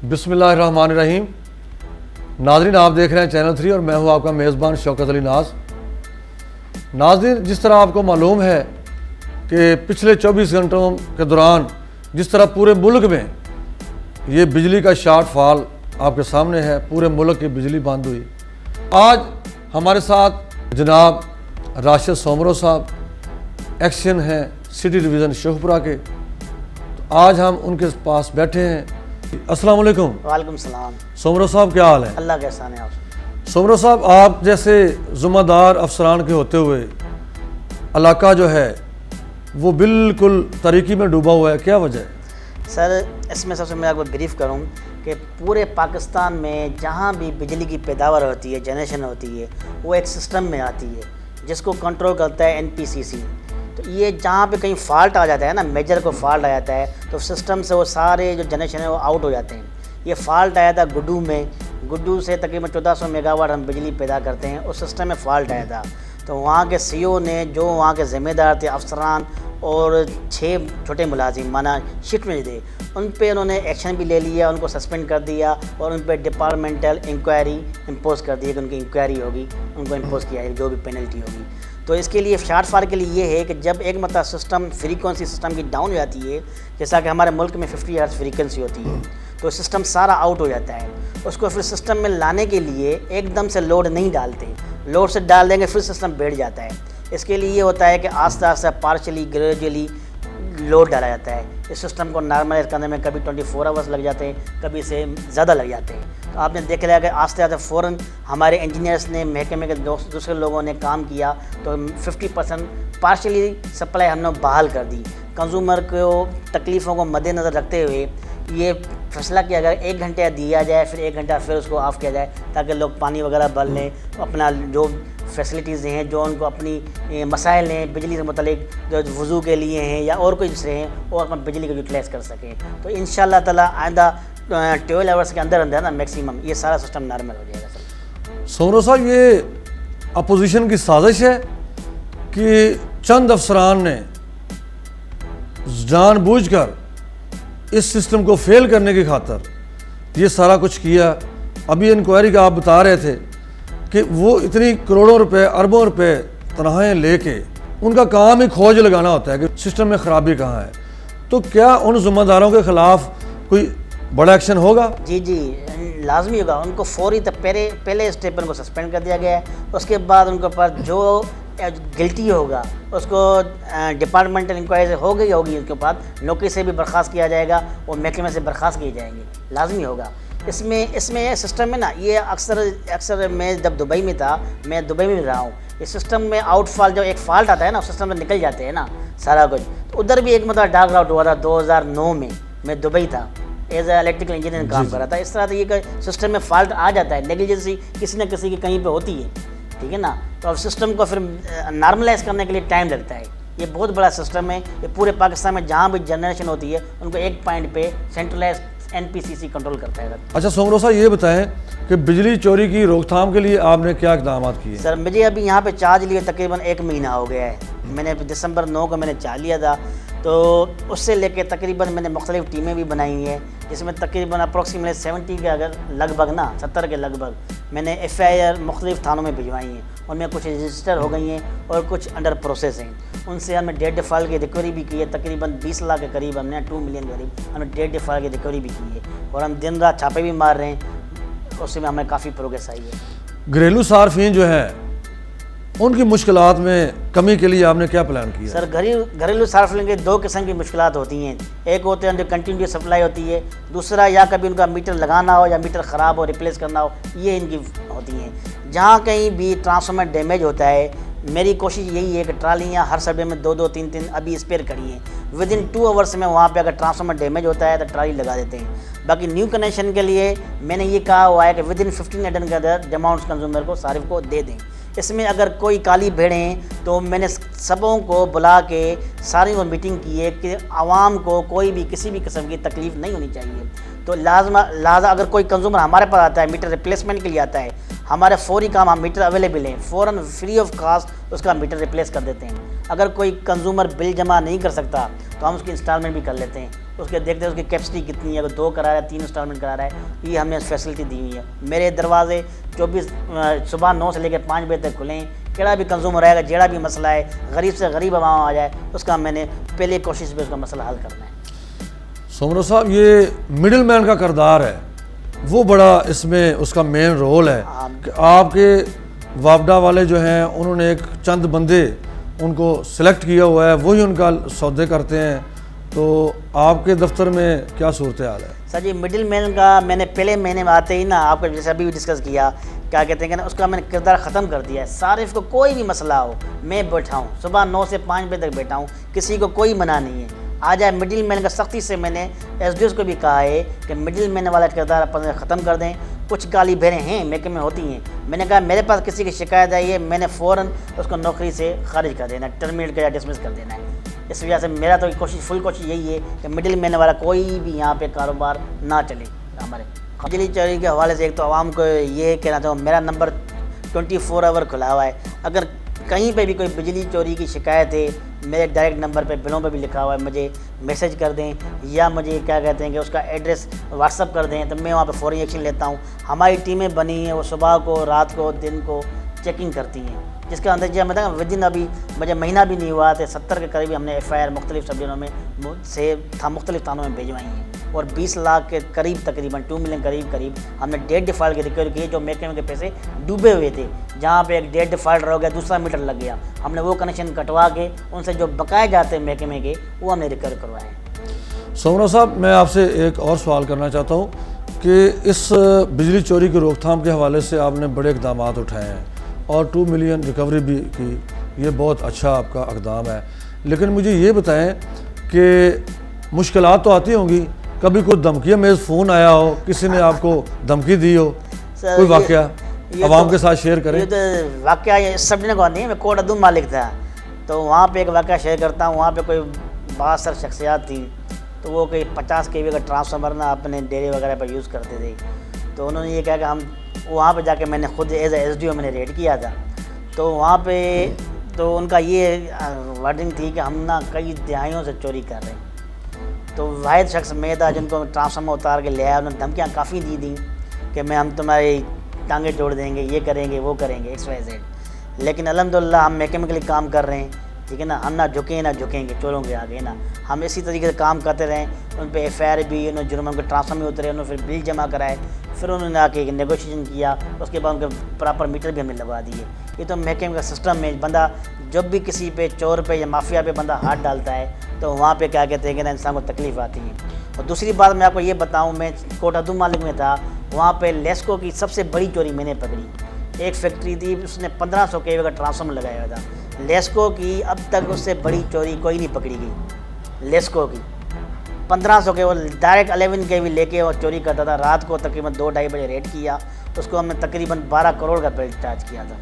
बिस्मिल्लाहिर्रहमानिर्रहीम। नाज़रीन, आप देख रहे हैं चैनल 3 और मैं हूं आपका मेज़बान शौकत अली नाज। नाज़रीन, जिस तरह आपको मालूम है कि पिछले 24 घंटों के दौरान जिस तरह पूरे मुल्क में ये बिजली का शॉर्ट फॉल आपके सामने है, पूरे मुल्क की बिजली बंद हुई। आज हमारे साथ जनाब राशिद सोमरो साहब एक्शन हैं सिटी डिवीज़न शेखपुरा के। तो आज हम उनके पास बैठे हैं। अस्सलाम वालेकुम। वालेकुम सलाम। सोमरो साहब, क्या हाल है? अल्लाह के एहसान है आप। सोमरो साहब, आप जैसे ज़िम्मेदार अफसरान के होते हुए इलाका जो है वो बिल्कुल तारीकी में डूबा हुआ है, क्या वजह है? सर, इसमें सबसे मैं आपको ब्रीफ करूं कि पूरे पाकिस्तान में जहां भी बिजली की पैदावार होती है, जनरेशन होती है, वो एक सिस्टम में आती है जिसको कंट्रोल करता है NPCC। तो ये जहाँ पे कहीं फॉल्ट आ जाता है ना, मेजर को फॉल्ट आ जाता है, तो सिस्टम से वो सारे जो जनरेशन है वो आउट हो जाते हैं। ये फॉल्ट आया था गुड्डू में, गुड्डू से तकरीबन 1400 मेगावाट हम बिजली पैदा करते हैं, उस सिस्टम में फॉल्ट आया था। तो वहाँ के CEO ने, जो वहाँ के ज़िम्मेदार थे अफसरान और 6 छोटे मुलाजिम माना शिफ्ट में थे, उन पे उन्होंने एक्शन भी ले लिया, उनको सस्पेंड कर दिया और उन पे डिपार्टमेंटल इंक्वायरी इम्पोज़ कर दी कि उनकी इंक्वायरी होगी, उनको इम्पोज़ किया है जो भी पेनल्टी होगी। तो इसके लिए शॉर्ट फॉल के लिए ये है कि जब एक मतलब सिस्टम फ्रीक्वेंसी सिस्टम की डाउन हो जाती है, जैसा कि हमारे मुल्क में 50 हर्ट्ज़ फ्रीक्वेंसी होती है, तो सिस्टम सारा आउट हो जाता है। उसको फिर सिस्टम में लाने के लिए एकदम से लोड नहीं डालते, लोड से डाल देंगे फिर सिस्टम बैठ जाता है। इसके लिए ये होता है कि आस्ते आस्ते पार्शली ग्रेजुअली लोड डाला जाता है। इस सिस्टम को नॉर्मलाइज करने में कभी 24 आवर्स लग जाते हैं, कभी से ज़्यादा लग जाते हैं। तो आपने देख लिया कि आस्ते आस्ते फ़ौरन हमारे इंजीनियर्स ने, महकमे के दूसरे लोगों ने काम किया, तो 50% पार्शली सप्लाई हमने बहाल कर दी। कंज्यूमर को तकलीफ़ों को मद्देनज़र रखते हुए ये फैसला किया अगर 1 घंटा दिया जाए, फिर 1 घंटा फिर उसको ऑफ़ किया जाए, ताकि लोग पानी वगैरह भर लें, अपना जो फैसिलिटीज़ हैं, जो उनको अपनी मसाइल हैं बिजली से मुतल्लिक, जो वज़ू के लिए हैं या और कोई दूसरे हैं, वो अपना बिजली को यूटिलाइज़ कर सकें। तो इंशाअल्लाह ताला आइंदा 12 आवर्स के अंदर अंदर ना मैक्सिमम ये सारा सिस्टम नॉर्मल हो जाएगा। सर सोमरो साहब, ये अपोजिशन की साजिश है कि चंद अफसरान ने जानबूझकर इस सिस्टम को फेल करने की खातर ये सारा कुछ किया? अभी इंक्वायरी का आप बता रहे थे कि वो इतनी करोड़ों रुपए, अरबों रुपए तनख्वाहें लेके उनका काम ही खोज लगाना होता है कि सिस्टम में ख़राबी कहाँ है। तो क्या उन ज़िम्मेदारों के ख़िलाफ़ कोई बड़ा एक्शन होगा? जी, लाजमी होगा। उनको फौरी तक पहले स्टेप पर उनको सस्पेंड कर दिया गया है। उसके बाद उनके पास जो गिल्टी होगा उसको डिपार्टमेंटल इंक्वायरी हो गई होगी, उसके बाद नौकरी से भी बर्खास्त किया जाएगा और महकमे से बर्खास्त किए जाएंगे, लाजमी होगा। इसमें सिस्टम में ना, ये अक्सर मैं जब दुबई में था, मैं दुबई में रहा हूँ, इस सिस्टम में आउटफॉल जो एक फॉल्ट आता है ना, सिस्टम में निकल जाते हैं ना सारा कुछ। तो उधर भी एक मतलब डार्क आउट हुआ था 2009 में। मैं दुबई था, एज ए इलेक्ट्रिकल इंजीनियर काम कर रहा था। इस तरह से ये सिस्टम में फॉल्ट आ जाता है, नेग्लिजेंसी किसी न किसी की कहीं पे होती है, ठीक है ना। तो अब सिस्टम को फिर नॉर्मलाइज करने के लिए टाइम लगता है। ये बहुत बड़ा सिस्टम है, ये पूरे पाकिस्तान में जहाँ भी जनरेशन होती है उनको एक पॉइंट पे सेंट्रलाइज NPCC कंट्रोल करता है। अच्छा सोमरो साहब, ये बताएं कि बिजली चोरी की रोकथाम के लिए आपने क्या इक़दाम किए? सर, मुझे अभी यहाँ पे चार्ज लिए तकरीबन 1 महीना हो गया है। मैंने दिसंबर 9 को मैंने चार्ज लिया था, तो उससे लेके तकरीबन मैंने मुख्तलिफ टीमें भी बनाई हुई हैं, जिसमें तकरीबन अप्रॉक्सीमेटली 70 के अगर लगभग ना 70 के लगभग मैंने FIR मुख्तलिफ थानों में भिजवाई हैं। उनमें कुछ रजिस्टर हो गई हैं और कुछ अंडर प्रोसेस हैं। उनसे हमने डेट डिफ़ॉल्ट की रिकवरी भी की है, तकरीबन 20 लाख के करीब, हमने 2 मिलियन के करीब हमने डेट डिफ़ॉल्ट की रिकवरी भी की है। और हम दिन रात छापे भी मार रहे हैं, उसमें हमें काफ़ी प्रोग्रेस आई है। घरेलू सार्फिन जो है उनकी मुश्किलात में कमी के लिए आपने क्या प्लान किया? सर, घरेलू सार्फिन के 2 किस्म की मुश्किलात होती हैं। एक होते हैं उनकी कंटिन्यूस सप्लाई होती है, दूसरा या कभी उनका मीटर लगाना हो या मीटर ख़राब हो, रिप्लेस करना हो, ये इनकी होती हैं। जहाँ कहीं भी ट्रांसफार्मर डैमेज होता है, मेरी कोशिश यही है कि ट्रालियाँ हर सर्वे में 2-2, 3-3 अभी स्पेयर खड़ी हैं। विदिन 2 आवर्स में वहाँ पे अगर ट्रांसफार्मर डैमेज होता है तो ट्राली लगा देते हैं। बाकी न्यू कनेक्शन के लिए मैंने ये कहा हुआ है कि विदिन 15 दिन के अंदर अमाउंट कंज्यूमर को सारिफ को दे दें। इसमें अगर कोई काली भेड़ें, तो मैंने सबों को बुला के सारी को मीटिंग की है कि आवाम को कोई भी किसी भी किस्म की तकलीफ़ नहीं होनी चाहिए। तो लिहाजा अगर कोई कंज्यूमर हमारे पास आता है, मीटर रिप्लेसमेंट के लिए आता है, हमारे फौरी काम, हम मीटर अवेलेबल हैं, फ़ौरन फ्री ऑफ कास्ट उसका मीटर रिप्लेस कर देते हैं। अगर कोई कंज्यूमर बिल जमा नहीं कर सकता तो हम उसकी इंस्टॉलमेंट भी कर लेते हैं, उसके देखते हैं उसकी कैपेसिटी कितनी है, अगर 2 करा रहा है 3 इंस्टॉलमेंट करा रहा है, ये हमने फैसिलिटी दी हुई है। मेरे दरवाजे 24 सुबह 9 से लेकर 5 बजे तक खुले हैं। केड़ा भी कंज्यूमर आएगा, जेड़ा भी मसला है, गरीब से गरीब आवाम आ जाए, उसका मैंने पहले कोशिश में उसका मसला हल करना है। सोमरो साहब, ये मिडिल मैन का किरदार है, वो बड़ा इसमें उसका मेन रोल है कि आपके वापडा वाले जो हैं उन्होंने एक चंद बंदे उनको सिलेक्ट किया हुआ है, वही उनका सौदे करते हैं, तो आपके दफ्तर में क्या सूरत हाल है? सर जी, मिडिल मैन का मैंने पहले महीने में आते ही ना आपको जैसे अभी भी डिस्कस किया, क्या कहते हैं कि ना उसका मैंने किरदार ख़त्म कर दिया है। सारिफ को कोई भी मसला हो मैं बैठा हूँ, सुबह 9 से 5 बजे तक बैठा हूँ, किसी को कोई मना नहीं है। आ जाए मिडिल मैन का सख्ती से मैंने एसडीओ को भी कहा है कि मिडिल मैन वाला किरदार अपन ख़त्म कर दें। कुछ गाली भरें हैं महकमे में होती हैं, मैंने कहा मेरे पास किसी की शिकायत आई है, मैंने फ़ौरन उसको नौकरी से खारिज कर देना, टर्मिनेट कर या डिसमिस कर देना है। इस वजह से मेरा तो फुल कोशिश यही है कि मिडिल मैन वाला कोई भी यहाँ पे कारोबार ना चले हमारे। बिजली चोरी के हवाले से एक तो आवाम को ये कहना चाहूँ, मेरा नंबर 24 आवर खुला हुआ है। अगर कहीं पे भी कोई बिजली चोरी की शिकायत है, मेरे डायरेक्ट नंबर पे बिलों पे भी लिखा हुआ है, मुझे मैसेज कर दें या मुझे क्या कहते हैं कि उसका एड्रेस व्हाट्सअप कर दें, तो मैं वहाँ पे फ़ौरी एक्शन लेता हूँ। हमारी टीमें बनी हैं, वो सुबह को, रात को, दिन को चेकिंग करती हैं, जिसका अंदाजा मैं बताऊँ विदिन अभी मुझे महीना भी नहीं हुआ तो 70 के करीब हमने FIR मुख्तलिफ सब जिलों में से मुख्तलिफ थानों में भिजवाई हैं, और 20 लाख के करीब तकरीबन 2 मिलियन करीब हमने डेट डिफ़ॉल्ट की रिकवरी की, जो महकमे के पैसे डूबे हुए थे, जहाँ पे एक डेट डिफ़ॉल्ट हो गया, दूसरा मीटर लग गया, हमने वो कनेक्शन कटवा के उनसे जो बकाए जाते हैं महकमे के वो हमने रिकवर करवाए हैं। सोमरो साहब, मैं आपसे एक और सवाल करना चाहता हूँ कि इस बिजली चोरी की रोकथाम के हवाले से आपने बड़े इक़दाम उठाए हैं और 2 मिलियन रिकवरी भी की, ये बहुत अच्छा आपका इक़दाम है, लेकिन मुझे ये बताएं कि मुश्किलात तो आती होंगी, कभी कोई धमकी में फ़ोन आया हो, किसी ने आपको धमकी दी हो, कोई वाक़या आवाम के साथ शेयर करें? ये तो वाक़या सब जगह नहीं है, मैं कोट अदूम मालिक था, तो वहाँ पे एक वाक़या शेयर करता हूँ। वहाँ पे कोई बासर शख्सियात थी, तो वो कोई 50 kV का ट्रांसफार्मर ना अपने डेरे वगैरह पर यूज़ करते थे, तो उन्होंने ये कहा कि हम वहाँ पे जाके मैंने खुद एज SDO मैंने रेड किया था, तो वहाँ पे तो उनका ये वर्डिंग थी कि हम ना कई दिहाइयों से चोरी कर रहे हैं। तो वाहिद शख्स मैं था जिनको ट्रांसफार्मर उतार के ले आया, उन्होंने धमकियाँ काफ़ी दी कि मैं हम तुम्हारी टांगे तोड़ देंगे, ये करेंगे वो करेंगे XYZ। लेकिन अल्हम्दुलिल्लाह हम महकमे के लिए काम कर रहे हैं, ठीक है ना, हम ना झुके ना झुकेंगे चोरों के आगे ना, हम इसी तरीके से काम करते रहें। उन पे FIR भी, उन्होंने जुर्म के ट्रांसफार्मर में उतरे, उन्होंने फिर बिल जमा कराए, फिर उन्होंने आके नेगोशिएशन किया, उसके बाद उनके प्रॉपर मीटर भी हमने लगवा दिए। ये तो महकमे का सिस्टम में बंदा जब भी किसी पे चोर पे या माफिया पे बंदा हाथ डालता है तो वहाँ पे क्या कहते हैं कि ना इंसान को तकलीफ़ आती है। और दूसरी बात मैं आपको ये बताऊँ, मैं कोट अदूम मालिक में था, वहाँ पे लेस्को की सबसे बड़ी चोरी मैंने पकड़ी। एक फैक्ट्री थी, उसने 1500 kV का ट्रांसफार्मर लगाया हुआ था। लेस्को की अब तक उससे बड़ी चोरी कोई नहीं पकड़ी गई। लेस्को की 1500 के वो डायरेक्ट 11 kV लेके और चोरी करता था। रात को तकरीबन 2-2:30 बजे रेड किया, उसको हमने तकरीबन 12 करोड़ का बिल चार्ज किया था।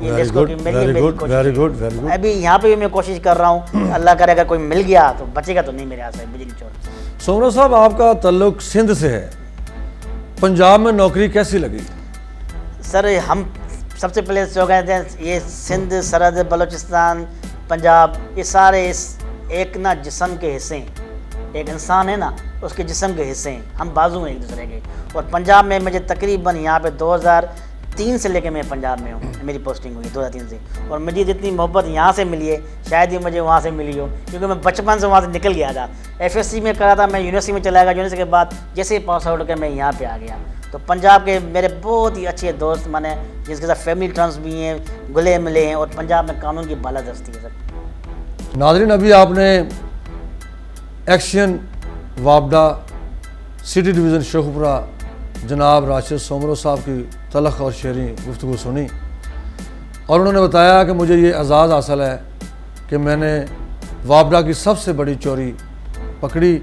ये लेस्को की मेरी कोशिश। अभी यहाँ पे भी मैं कोशिश कर रहा हूँ, अल्लाह करे अगर कोई मिल गया तो बचेगा तो नहीं मेरे यहाँ से बिजली चोर। सोमरो साहब, आपका ताल्लुक सिंध से है, पंजाब में नौकरी कैसी लगी? सर हम सबसे पहले जो कहते हैं ये सिंध, सरहद, बलूचिस्तान, पंजाब, ये सारे एक ना जिस्म के हिस्से हैं। एक इंसान है ना, उसके जिस्म के हिस्से हैं, हम बाजू हैं एक दूसरे के। और पंजाब में मुझे तकरीबन यहाँ पे 2003 से लेके मैं पंजाब में हूँ, मेरी पोस्टिंग हुई 2003 से। और मुझे जितनी मोहब्बत यहाँ से मिली है शायद ही मुझे वहाँ से मिली हो, क्योंकि मैं बचपन से वहाँ से निकल गया था। FSC में करा था, मैं यूनिवर्सिटी में चला गया, यूनिवर्सिटी के बाद जैसे ही पास आउट कर मैं यहाँ पे आ गया। तो पंजाब के मेरे बहुत ही अच्छे दोस्त माने, जिसके साथ फैमिली टर्म्स भी हैं, गुले मिले हैं, और पंजाब में कानून की बालादस्ती है सर। नाज़रीन, अभी आपने एक्शन वापडा सिटी डिवीज़न शेखुपुरा जनाब राशिद सोमरो साहब की तलख और शेरी गुफ्तगू सुनी, और उन्होंने बताया कि मुझे ये एजाज़ हासिल है कि मैंने वापडा की सबसे बड़ी चोरी पकड़ी,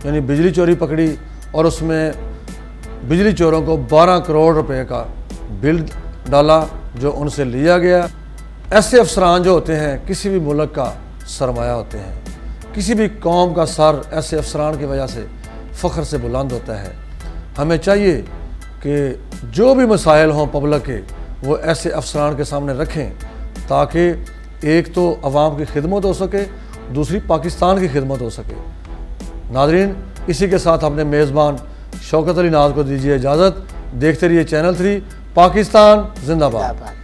यानी बिजली चोरी पकड़ी, और उसमें बिजली चोरों को 12 करोड़ रुपए का बिल डाला जो उनसे लिया गया। ऐसे अफसरान जो होते हैं किसी भी मुल्क का सरमाया होते हैं, किसी भी कौम का सर ऐसे अफसरान की वजह से फ़ख्र से बुलंद होता है। हमें चाहिए कि जो भी मसाइल हों पब्लिक के, वो ऐसे अफसरान के सामने रखें ताकि एक तो अवाम की खिदमत हो सके, दूसरी पाकिस्तान की खिदमत हो सके। नाजरीन, इसी के साथ अपने मेज़बान शौकत अली नाज को दीजिए इजाज़त। देखते रहिए चैनल 3। पाकिस्तान जिंदाबाद।